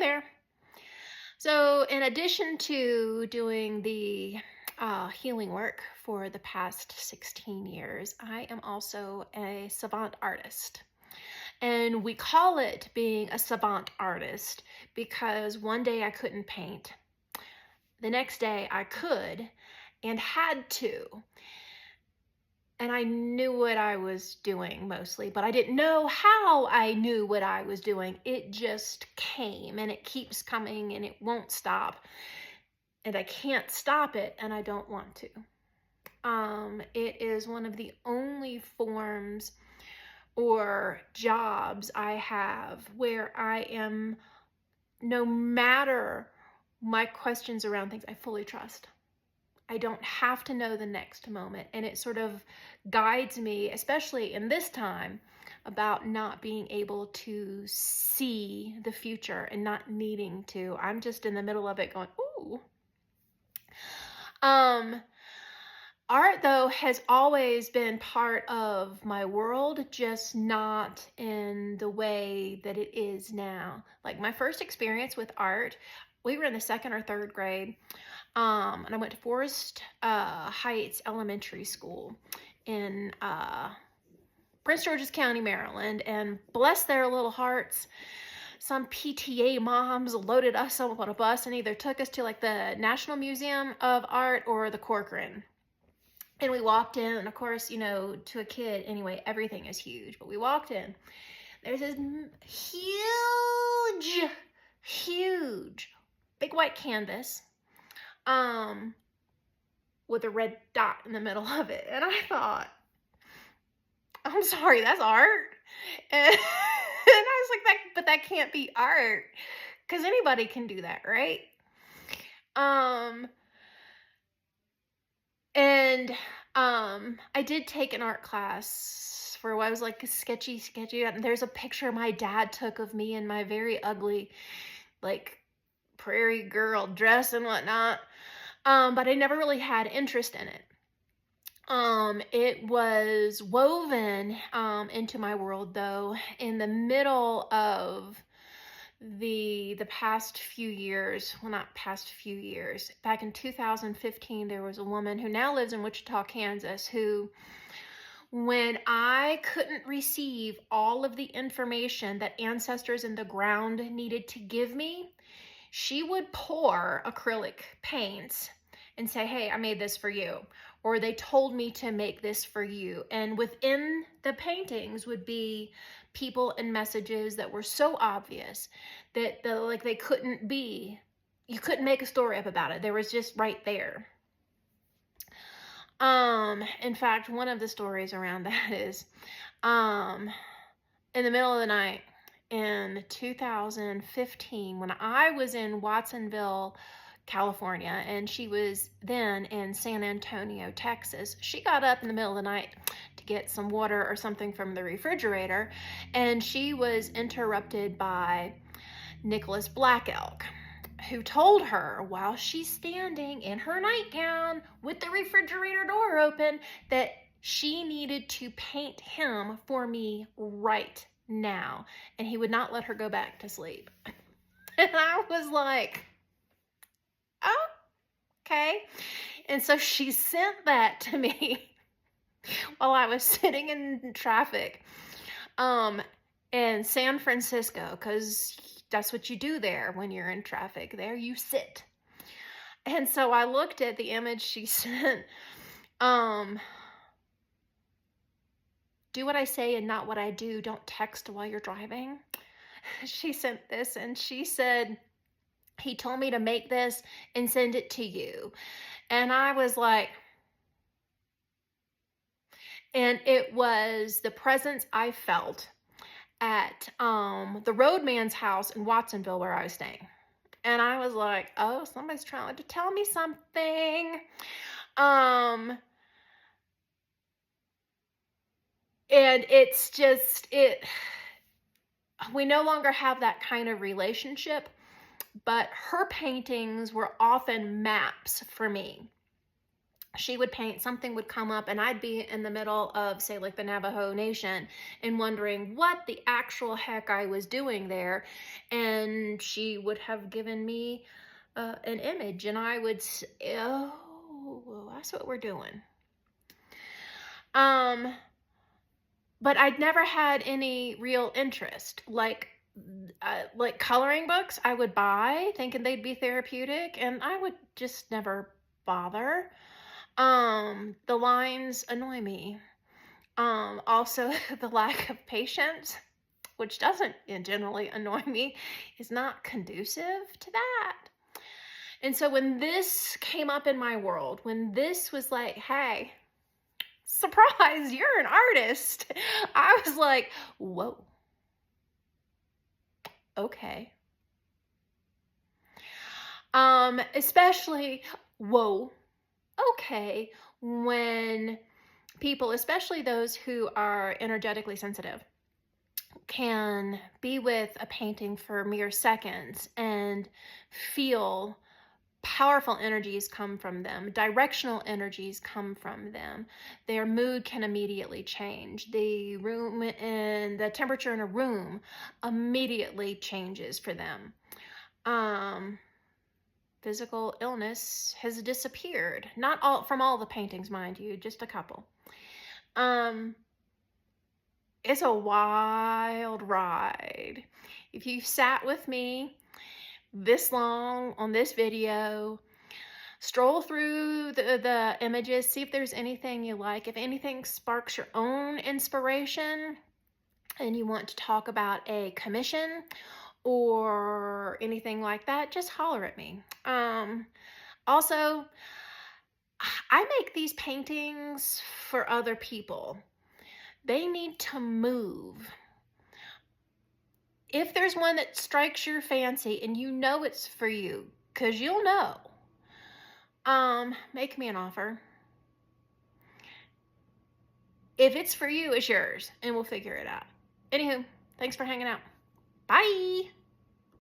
there. So in addition to doing the healing work for the past 16 years, I am also a savant artist. And we call it being a savant artist because one day I couldn't paint. The next day I could and had to. And I knew what I was doing mostly, but I didn't know how I knew what I was doing. It just came, and it keeps coming, and it won't stop. And I can't stop it, and I don't want to. It is one of the only forms or jobs I have where I am, no matter my questions around things, I fully trust. I don't have to know the next moment. And it sort of guides me, especially in this time, about not being able to see the future and not needing to. I'm just in the middle of it going, ooh. Art, though, has always been part of my world, just not in the way that it is now. Like my first experience with art, we were in the second or third grade. And I went to Forest Heights Elementary School in Prince George's County, Maryland. And bless their little hearts, some PTA moms loaded us up on a bus and either took us to like the National Museum of Art or the Corcoran. And we walked in, and of course, you know, to a kid, anyway, everything is huge. But we walked in. There's this huge, big white canvas. With a red dot in the middle of it. And I thought, I'm sorry, that's art. And I was like, but that can't be art. Because anybody can do that, right? I did take an art class for what was like a sketchy. And there's a picture my dad took of me in my very ugly, like, prairie girl dress and whatnot. But I never really had interest in it. It was woven into my world, though, in the middle of the past few years. Well, not past few years. Back in 2015, there was a woman who now lives in Wichita, Kansas, who, when I couldn't receive all of the information that ancestors in the ground needed to give me, she would pour acrylic paints and say, hey, I made this for you. Or they told me to make this for you. And within the paintings would be people and messages that were so obvious that they couldn't be, you couldn't make a story up about it. There was just right there. In fact, one of the stories around that is, in the middle of the night, in 2015, when I was in Watsonville, California, and she was then in San Antonio, Texas, she got up in the middle of the night to get some water or something from the refrigerator, and she was interrupted by Nicholas Black Elk, who told her while she's standing in her nightgown with the refrigerator door open that she needed to paint him for me right now, and he would not let her go back to sleep. And I was like, oh, okay. And so she sent that to me while I was sitting in traffic in San Francisco, because that's what you do there when you're in traffic. There you sit. And so I looked at the image she sent. Do what I say and not what I do. Don't text while you're driving. She sent this, and she said, he told me to make this and send it to you. And I was like, and it was the presence I felt at the roadman's house in Watsonville where I was staying. And I was like, oh, somebody's trying to tell me something. And it's just, we no longer have that kind of relationship, but her paintings were often maps for me. she would paint, something would come up, and I'd be in the middle of, say, like the Navajo Nation and wondering what the actual heck I was doing there. And she would have given me an image, and I would say, oh, that's what we're doing. But I'd never had any real interest. Like coloring books, I would buy thinking they'd be therapeutic, and I would just never bother. The lines annoy me. Also, the lack of patience, which doesn't generally annoy me, is not conducive to that. And so when this came up in my world, when this was like, hey, surprise, you're an artist, I was like, whoa, okay. Especially, whoa, okay, when people, especially those who are energetically sensitive, can be with a painting for mere seconds and feel powerful energies come from them, directional energies come from them. Their mood can immediately change. The room and the temperature in a room immediately changes for them. Physical illness has disappeared. Not all from all the paintings, mind you, just a couple. It's a wild ride. If you sat with me this long on this video, stroll through the images, see if there's anything you like. If anything sparks your own inspiration and you want to talk about a commission or anything like that, just holler at me. Also, I make these paintings for other people. They need to move. If there's one that strikes your fancy and you know it's for you, because you'll know, make me an offer. If it's for you, it's yours, and we'll figure it out. Anywho, thanks for hanging out. Bye.